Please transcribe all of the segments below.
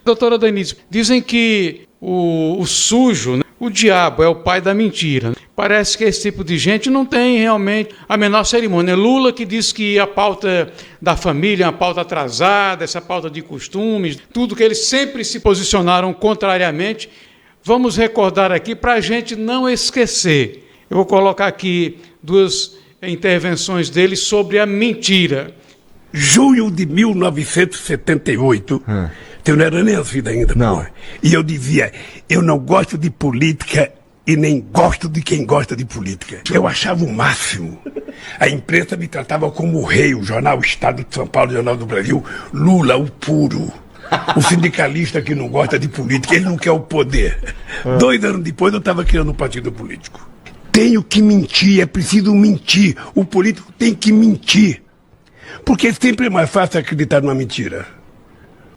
Doutora Denise, dizem que o sujo, né? O diabo é o pai da mentira. Parece que esse tipo de gente não tem realmente a menor cerimônia. Lula que diz que a pauta da família é uma pauta atrasada, essa pauta de costumes, tudo que eles sempre se posicionaram contrariamente. Vamos recordar aqui para a gente não esquecer. Eu vou colocar aqui duas intervenções dele sobre a mentira. Junho de 1978, eu não era nem nascido ainda, não. E eu dizia, eu não gosto de política e nem gosto de quem gosta de política. Eu achava o máximo. A imprensa me tratava como o rei, o jornal Estado de São Paulo, o Jornal do Brasil, Lula, o puro. O sindicalista que não gosta de política, ele não quer o poder. 2 anos depois eu estava criando um partido político. Tenho que mentir, é preciso mentir. O político tem que mentir. Porque sempre é mais fácil acreditar numa mentira.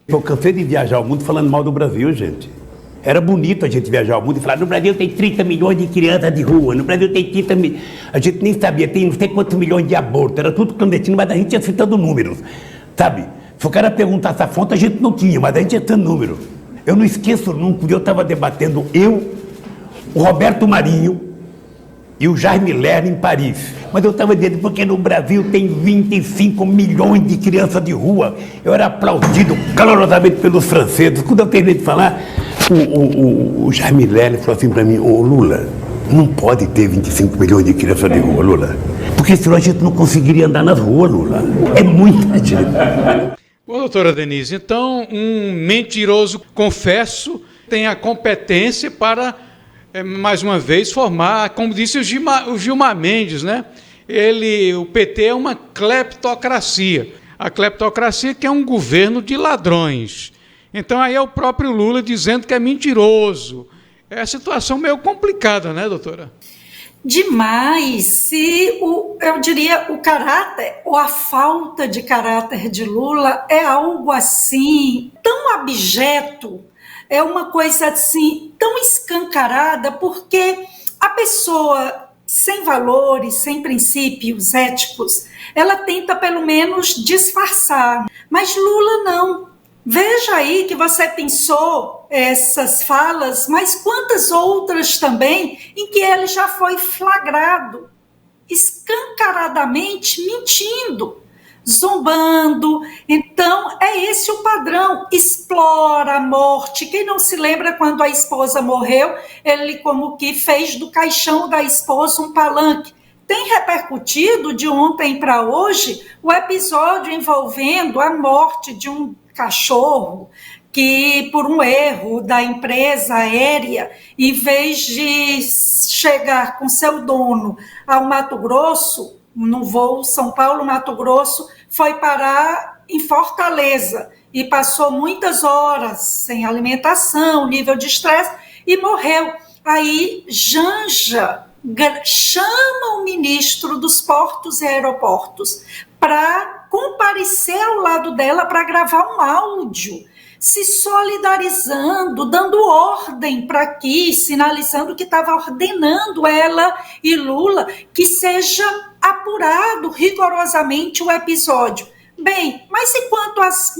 Eu cansei de viajar o mundo falando mal do Brasil, gente. Era bonito a gente viajar o mundo e falar, no Brasil tem 30 milhões de crianças de rua, no Brasil tem 30 milhões... A gente nem sabia, tem não sei quantos milhões de abortos, era tudo clandestino, mas a gente ia citando números, sabe? Se o cara perguntasse a fonte, a gente não tinha, mas a gente ia citando números. Eu não esqueço nunca, eu estava debatendo, o Roberto Marinho e o Jaime Lerner em Paris. Mas eu estava dizendo, porque no Brasil tem 25 milhões de crianças de rua. Eu era aplaudido calorosamente pelos franceses. Quando eu terminei de falar, o Jaime Lerner falou assim para mim, ô Lula, não pode ter 25 milhões de crianças de rua, Lula. Porque senão a gente não conseguiria andar nas ruas, Lula. É muita gente. Bom, doutora Denise, então um mentiroso, confesso, tem a competência para... mais uma vez, formar, como disse o Gilmar Mendes, né? O PT é uma cleptocracia. A cleptocracia que é um governo de ladrões. Então aí é o próprio Lula dizendo que é mentiroso. É uma situação meio complicada, né, doutora? Demais. Eu diria, o caráter, ou a falta de caráter de Lula é algo assim, tão abjeto, é uma coisa assim, tão escancarada, porque a pessoa sem valores, sem princípios éticos, ela tenta pelo menos disfarçar, mas Lula não. Veja aí que você pensou essas falas, mas quantas outras também em que ele já foi flagrado, escancaradamente mentindo, zombando. Então é esse o padrão, explora a morte. Quem não se lembra quando a esposa morreu, ele como que fez do caixão da esposa um palanque. Tem repercutido de ontem para hoje o episódio envolvendo a morte de um cachorro que, por um erro da empresa aérea, em vez de chegar com seu dono ao Mato Grosso, no voo São Paulo-Mato Grosso, foi parar em Fortaleza e passou muitas horas sem alimentação, nível de estresse, e morreu. Aí Janja chama o ministro dos Portos e Aeroportos para comparecer ao lado dela para gravar um áudio, se solidarizando, dando ordem para aqui, sinalizando que estava ordenando ela e Lula que seja apurado rigorosamente o episódio. Bem, mas e quanto às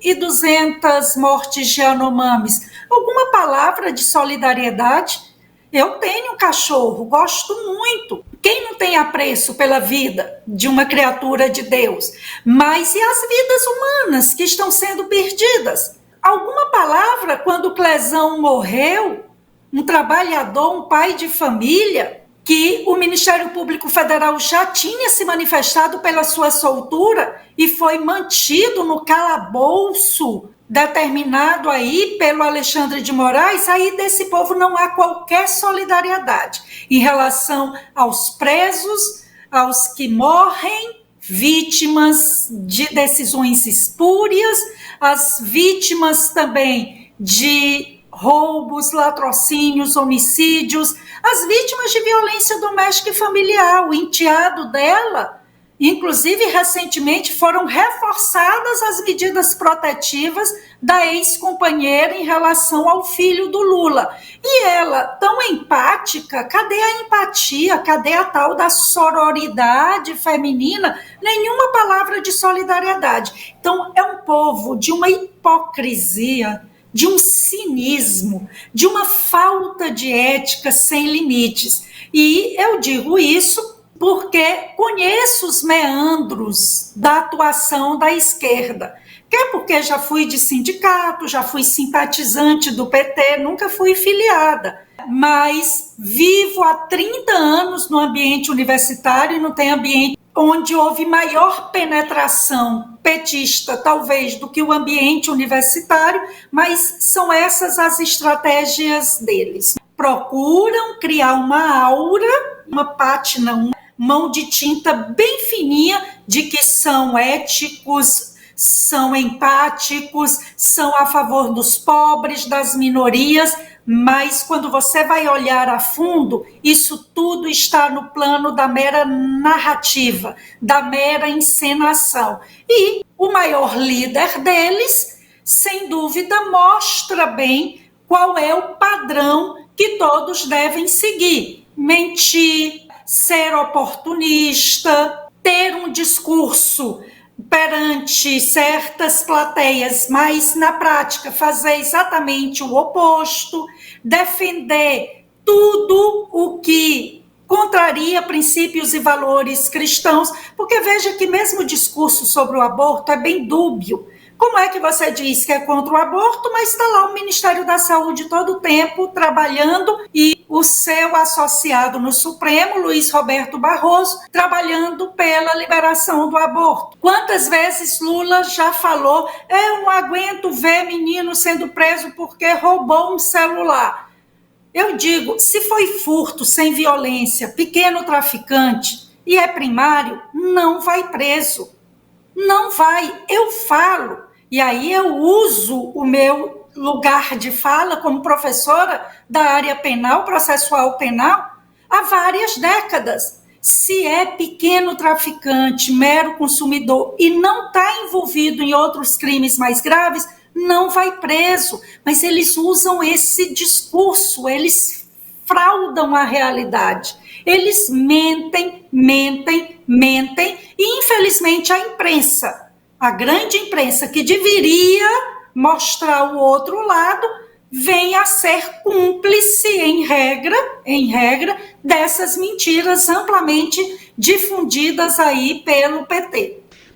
1.200 mortes de Yanomamis? Alguma palavra de solidariedade? Eu tenho um cachorro, gosto muito. Quem não tem apreço pela vida de uma criatura de Deus? Mas e as vidas humanas que estão sendo perdidas? Alguma palavra quando Clesão morreu? Um trabalhador, um pai de família, que o Ministério Público Federal já tinha se manifestado pela sua soltura e foi mantido no calabouço determinado aí pelo Alexandre de Moraes. Aí desse povo não há qualquer solidariedade em relação aos presos, aos que morrem, vítimas de decisões espúrias, as vítimas também de roubos, latrocínios, homicídios, as vítimas de violência doméstica e familiar. O enteado dela, inclusive, recentemente foram reforçadas as medidas protetivas da ex-companheira em relação ao filho do Lula. E ela, tão empática, cadê a empatia? Cadê a tal da sororidade feminina? Nenhuma palavra de solidariedade. Então, é um povo de uma hipocrisia de um cinismo, de uma falta de ética sem limites. E eu digo isso porque conheço os meandros da atuação da esquerda. Quer porque já fui de sindicato, já fui simpatizante do PT, nunca fui filiada. Mas vivo há 30 anos no ambiente universitário e não tem ambiente onde houve maior penetração petista, talvez, do que o ambiente universitário, mas são essas as estratégias deles. Procuram criar uma aura, uma pátina, uma mão de tinta bem fininha de que são éticos, são empáticos, são a favor dos pobres, das minorias, mas quando você vai olhar a fundo, isso tudo está no plano da mera narrativa, da mera encenação. E o maior líder deles, sem dúvida, mostra bem qual é o padrão que todos devem seguir. Mentir, ser oportunista, ter um discurso perante certas plateias, mas na prática fazer exatamente o oposto, defender tudo o que contraria princípios e valores cristãos, porque veja que mesmo o discurso sobre o aborto é bem dúbio. Como é que você diz que é contra o aborto, mas está lá o Ministério da Saúde todo o tempo trabalhando e o seu associado no Supremo, Luiz Roberto Barroso, trabalhando pela liberação do aborto? Quantas vezes Lula já falou, eu não aguento ver menino sendo preso porque roubou um celular. Eu digo, se foi furto sem violência, pequeno traficante e é primário, não vai preso. Não vai, eu falo, e aí eu uso o meu lugar de fala como professora da área penal, processual penal, há várias décadas. Se é pequeno traficante, mero consumidor e não está envolvido em outros crimes mais graves, não vai preso. Mas eles usam esse discurso, eles fraudam a realidade. Eles mentem, e infelizmente a imprensa, a grande imprensa que deveria mostrar o outro lado, vem a ser cúmplice em regra, dessas mentiras amplamente difundidas aí pelo PT.